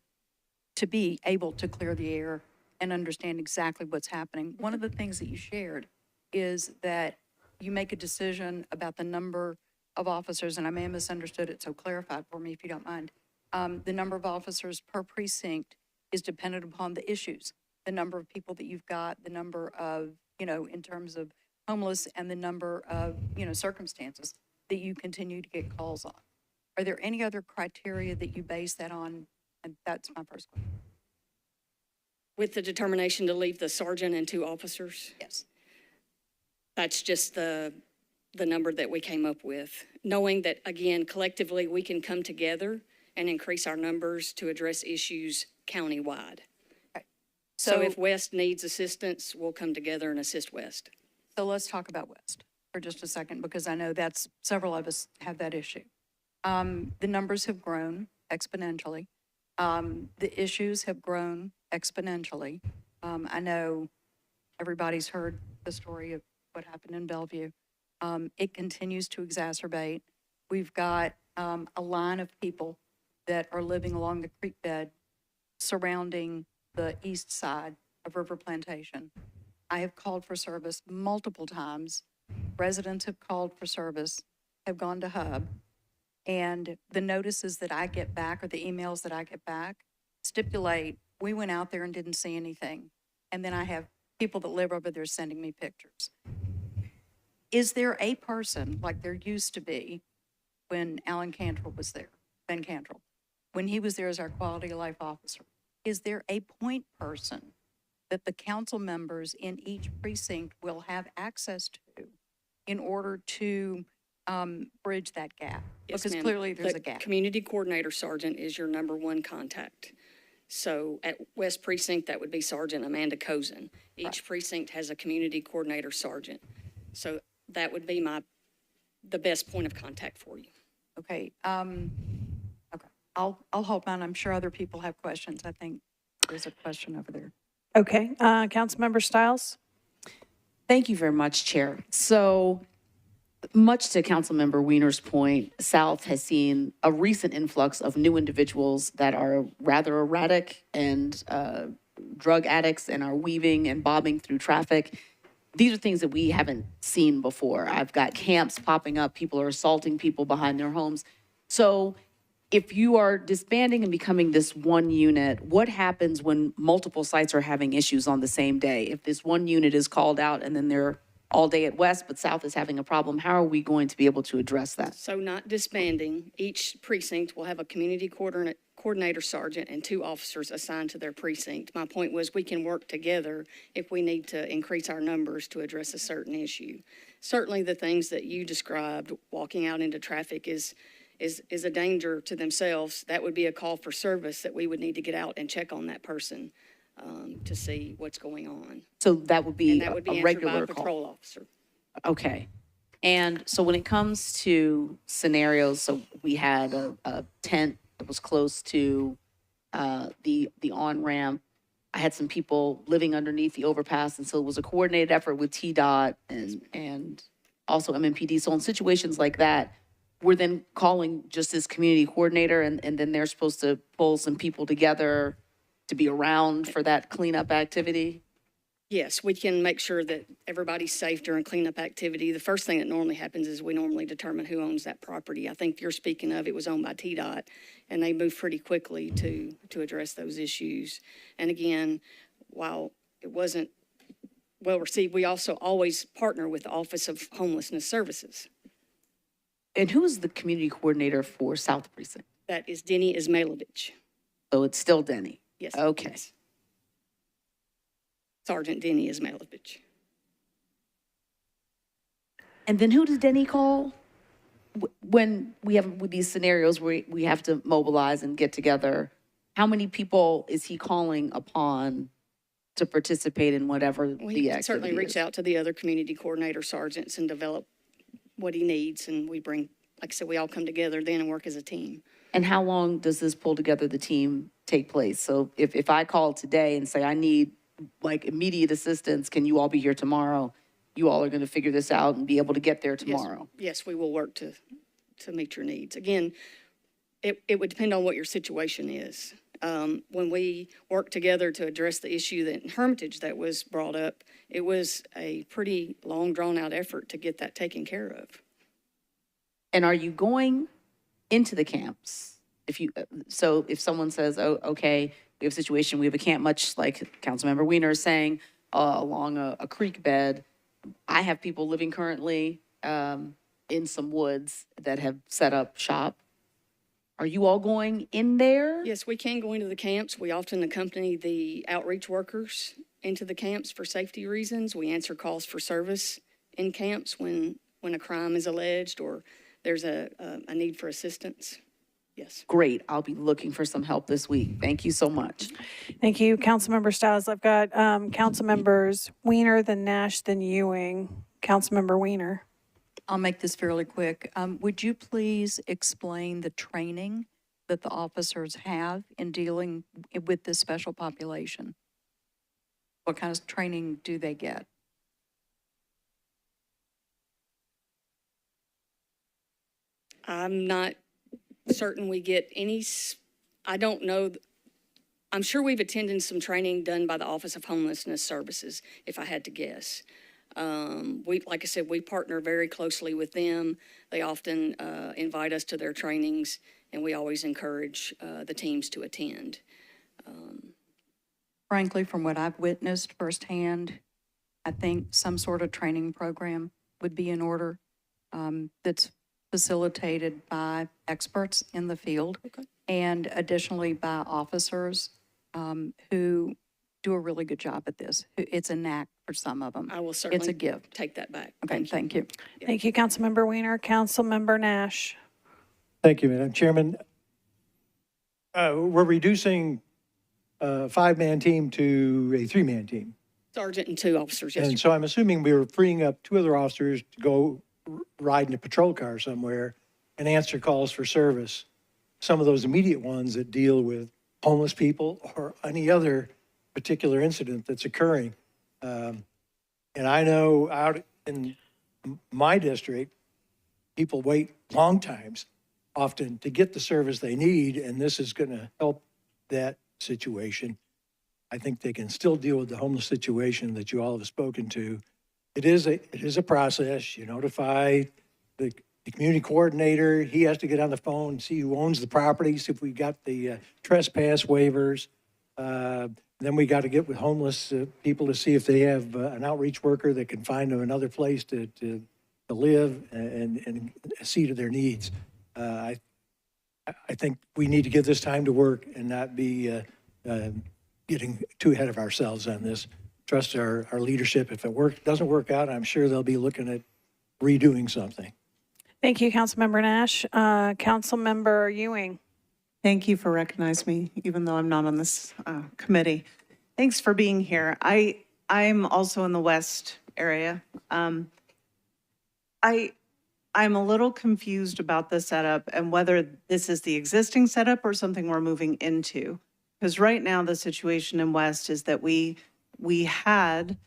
[SPEAKER 17] to be able to clear the air and understand exactly what's happening. One of the things that you shared is that you make a decision about the number of officers, and I may have misunderstood it, so clarify it for me if you don't mind. The number of officers per precinct is dependent upon the issues, the number of people that you've got, the number of, in terms of homeless and the number of, circumstances that you continue to get calls on. Are there any other criteria that you base that on? And that's my first question.
[SPEAKER 15] With the determination to leave the sergeant and 2 officers?
[SPEAKER 17] Yes.
[SPEAKER 15] That's just the number that we came up with, knowing that, again, collectively, we can come together and increase our numbers to address issues countywide.
[SPEAKER 17] Okay.
[SPEAKER 15] So if West needs assistance, we'll come together and assist West.
[SPEAKER 17] So let's talk about West for just a second, because I know that's, several of us have that issue. The numbers have grown exponentially. The issues have grown exponentially. I know everybody's heard the story of what happened in Bellevue. It continues to exacerbate. We've got a line of people that are living along the creek bed surrounding the east side of River Plantation. I have called for service multiple times. Residents have called for service, have gone to Hub, and the notices that I get back or the emails that I get back stipulate we went out there and didn't see anything. And then I have people that live over there sending me pictures. Is there a person, like there used to be when Alan Cantrell was there, Ben Cantrell, when he was there as our quality of life officer, is there a point person that the council members in each precinct will have access to in order to bridge that gap?
[SPEAKER 15] Yes,
[SPEAKER 17] Because
[SPEAKER 15] ma'am.
[SPEAKER 17] clearly there's
[SPEAKER 15] The
[SPEAKER 17] a gap.
[SPEAKER 15] community coordinator sergeant is your number 1 contact. So at West Precinct, that would be Sergeant Amanda Cozen. Each precinct has a community coordinator sergeant. So that would be the best point of contact for you.
[SPEAKER 17] Okay. Okay. I'll hold mine. I'm sure other people have questions. I think there's a question over there.
[SPEAKER 1] Okay, Councilmember Stiles?
[SPEAKER 14] Thank you very much, Chair. So much to Councilmember Weiner's point, South has seen a recent influx of new individuals that are rather erratic and drug addicts and are weaving and bobbing through traffic. These are things that we haven't seen before. I've got camps popping up. People are assaulting people behind their homes. So if you are disbanding and becoming this one unit, what happens when multiple sites are having issues on the same day? If this one unit is called out and then there all day at West, but South is having a problem. How are we going to be able to address that?
[SPEAKER 15] So not disbanding, each precinct will have a community coordinator sergeant and 2 officers assigned to their precinct. My point was we can work together if we need to increase our numbers to address a certain issue. Certainly the things that you described, walking out into traffic is a danger to themselves. That would be a call for service that we would need to get out and check on that person to see what's going on.
[SPEAKER 14] So that would be
[SPEAKER 15] And that would be
[SPEAKER 14] a
[SPEAKER 15] answered by a
[SPEAKER 14] regular call?
[SPEAKER 15] patrol officer.
[SPEAKER 14] Okay. And so when it comes to scenarios, so we had a tent that was close to the on-ramp. I had some people living underneath the overpass, and so it was a coordinated effort with TDOT and also MMPD. So in situations like that, we're then calling just this community coordinator, and then they're supposed to pull some people together to be around for that cleanup activity?
[SPEAKER 15] Yes, we can make sure that everybody's safe during cleanup activity. The first thing that normally happens is we normally determine who owns that property. I think you're speaking of, it was owned by TDOT, and they moved pretty quickly to address those issues. And again, while it wasn't well received, we also always partner with the Office of Homelessness Services.
[SPEAKER 14] And who is the community coordinator for South Precinct?
[SPEAKER 15] That is Denny Ismailovich.
[SPEAKER 14] So it's still Denny?
[SPEAKER 15] Yes.
[SPEAKER 14] Okay.
[SPEAKER 15] Yes. Sergeant Denny Ismailovich.
[SPEAKER 14] And then who does Denny call when we have with these scenarios where we have to mobilize and get together? How many people is he calling upon to participate in whatever
[SPEAKER 15] Well,
[SPEAKER 14] the
[SPEAKER 15] he
[SPEAKER 14] activity
[SPEAKER 15] can certainly reach
[SPEAKER 14] is?
[SPEAKER 15] out to the other community coordinator sergeants and develop what he needs, and we bring, like I said, we all come together then and work as a team.
[SPEAKER 14] And how long does this pull together the team take place? So if I call today and say I need like immediate assistance, can you all be here tomorrow? You all are going to figure this out and be able to get there tomorrow.
[SPEAKER 15] Yes, we will work to meet your needs. Again, it would depend on what your situation is. When we worked together to address the issue that in Hermitage that was brought up, it was a pretty long, drawn-out effort to get that taken care of.
[SPEAKER 14] And are you going into the camps? So if someone says, oh, okay, we have a situation, we have a camp, much like Councilmember Weiner is saying, along a creek bed. I have people living currently in some woods that have set up shop. Are you all going in there?
[SPEAKER 15] Yes, we can go into the camps. We often accompany the outreach workers into the camps for safety reasons. We answer calls for service in camps when a crime is alleged or there's a need for assistance. Yes.
[SPEAKER 14] Great. I'll be looking for some help this week. Thank you so much.
[SPEAKER 1] Thank you, Councilmember Stiles. I've got Council Members Weiner, then Nash, then Ewing. Councilmember Weiner.
[SPEAKER 17] I'll make this fairly quick. Would you please explain the training that the officers have in dealing with this special population? What kind of training do they get?
[SPEAKER 15] I'm not certain we get any, I don't know. I'm sure we've attended some training done by the Office of Homelessness Services, if I had to guess. Like I said, we partner very closely with them. They often invite us to their trainings, and we always encourage the teams to attend.
[SPEAKER 17] Frankly, from what I've witnessed firsthand, I think some sort of training program would be in order that's facilitated by experts in the field and additionally by officers who do a really good job at this. It's a knack for some of them.
[SPEAKER 15] I will certainly
[SPEAKER 17] It's a gift.
[SPEAKER 15] take that back.
[SPEAKER 17] Okay, thank you.
[SPEAKER 1] Thank you, Councilmember Weiner. Councilmember Nash.
[SPEAKER 18] Thank you, Madam Chairman. We're reducing a 5-man team to a 3-man team.
[SPEAKER 15] Sergeant and 2 officers, yes,
[SPEAKER 18] And
[SPEAKER 15] sir.
[SPEAKER 18] so I'm assuming we were freeing up 2 other officers to go ride in a patrol car somewhere and answer calls for service. Some of those immediate ones that deal with homeless people or any other particular incident that's occurring. And I know out in my district, people wait long times often to get the service they need, and this is going to help that situation. I think they can still deal with the homeless situation that you all have spoken to. It is a process. You notify the community coordinator. He has to get on the phone and see who owns the property, see if we got the trespass waivers. Then we got to get with homeless people to see if they have an outreach worker that can find them another place to live and see to their needs. I think we need to give this time to work and not be getting too ahead of ourselves on this. Trust our leadership. If it doesn't work out, I'm sure they'll be looking at redoing something.
[SPEAKER 1] Thank you, Councilmember Nash. Councilmember Ewing.
[SPEAKER 19] Thank you for recognizing me, even though I'm not on this committee. Thanks for being here. I'm also in the West area. I'm a little confused about the setup and whether this is the existing setup or something we're moving into. Because right now the situation in West is that we had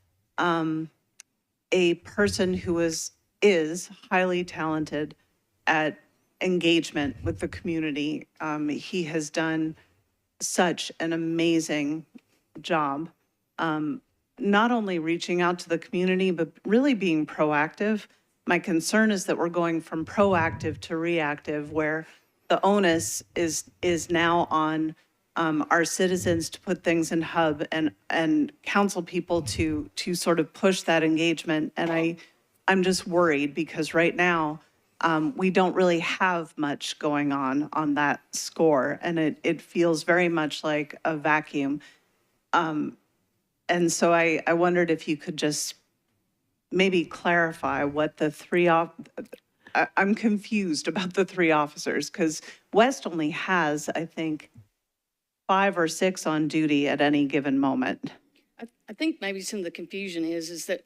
[SPEAKER 19] a person who is highly talented at engagement with the community. He has done such an amazing job, not only reaching out to the community, but really being proactive. My concern is that we're going from proactive to reactive, where the onus is now on our citizens to put things in hub and counsel people to sort of push that engagement. And I'm just worried because right now we don't really have much going on that score, and it feels very much like a vacuum. And so I wondered if you could just maybe clarify what the I'm confused about the 3 officers, because West only has, I think, 5 or 6 on duty at any given moment.
[SPEAKER 15] I think maybe some of the confusion is that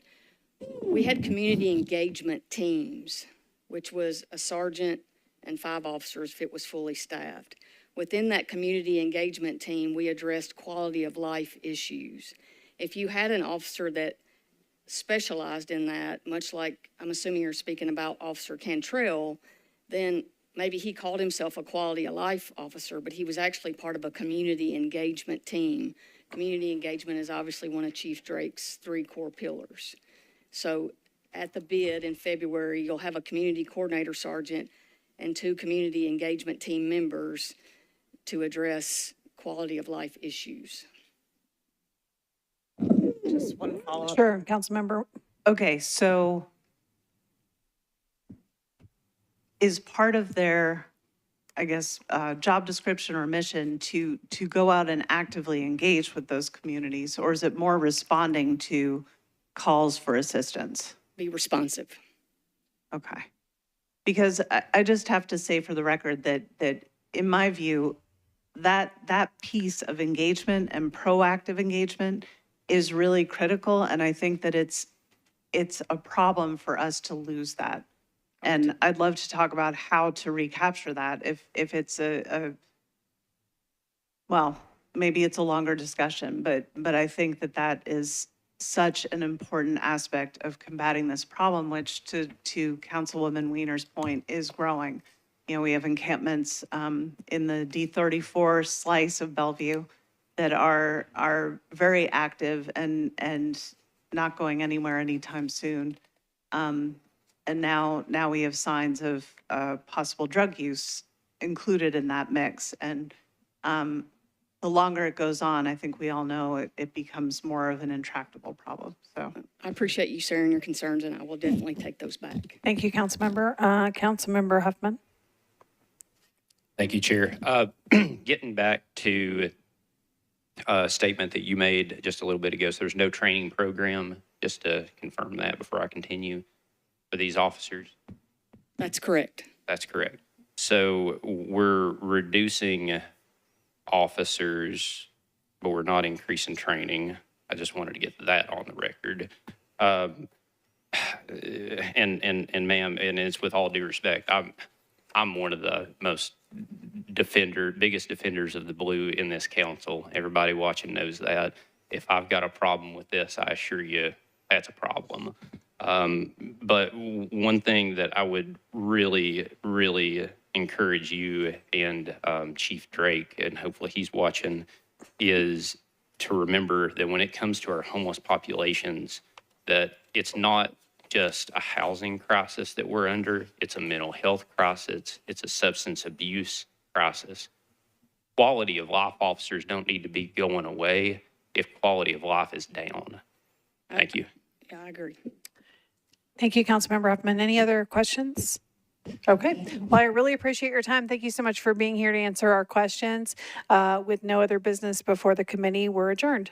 [SPEAKER 15] we had community engagement teams, which was a sergeant and 5 officers if it was fully staffed. Within that community engagement team, we addressed quality of life issues. If you had an officer that specialized in that, much like I'm assuming you're speaking about Officer Cantrell, then maybe he called himself a quality of life officer, but he was actually part of a community engagement team. Community engagement is obviously one of Chief Drake's 3 core pillars. So at the bid in February, you'll have a community coordinator sergeant and 2 community engagement team members to address quality of life issues.
[SPEAKER 19] Just one follow-up.
[SPEAKER 1] Sure, Councilmember.
[SPEAKER 19] Okay, so is part of their, I guess, job description or mission to go out and actively engage with those communities, or is it more responding to calls for assistance?
[SPEAKER 15] Be responsive.
[SPEAKER 19] Okay. Because I just have to say for the record that in my view, that piece of engagement and proactive engagement is really critical, and I think that it's a problem for us to lose that. And I'd love to talk about how to recapture that if it's well, maybe it's a longer discussion, but I think that is such an important aspect of combating this problem, which to Councilwoman Wiener's point is growing. You know, we have encampments in the D34 slice of Bellevue that are very active and not going anywhere anytime soon. And now we have signs of possible drug use included in that mix. And the longer it goes on, I think we all know it becomes more of an intractable problem. So
[SPEAKER 15] I appreciate you sharing your concerns, and I will definitely take those back.
[SPEAKER 1] Thank you, Councilmember. Councilmember Huffman.
[SPEAKER 16] Thank you, Chair. Getting back to a statement that you made just a little bit ago, so there's no training program, just to confirm that before I continue, for these officers?
[SPEAKER 15] That's correct.
[SPEAKER 16] That's correct. So we're reducing officers, but we're not increasing training. I just wanted to get that on the record. And ma'am, and it's with all due respect, I'm one of the most biggest defenders of the blue in this council. Everybody watching knows that. If I've got a problem with this, I assure you that's a problem. But one thing that I would really, really encourage you and Chief Drake, and hopefully he's watching, is to remember that when it comes to our homeless populations, that it's not just a housing crisis that we're under, it's a mental health crisis, it's a substance abuse crisis. Quality of life officers don't need to be going away. if quality of life is down. Thank you.
[SPEAKER 15] Yeah, I agree.
[SPEAKER 1] Thank you, Councilmember Huffman. Any other questions? Okay. Well, I really appreciate your time. Thank you so much for being here to answer our questions. With no other business before the committee, we're adjourned.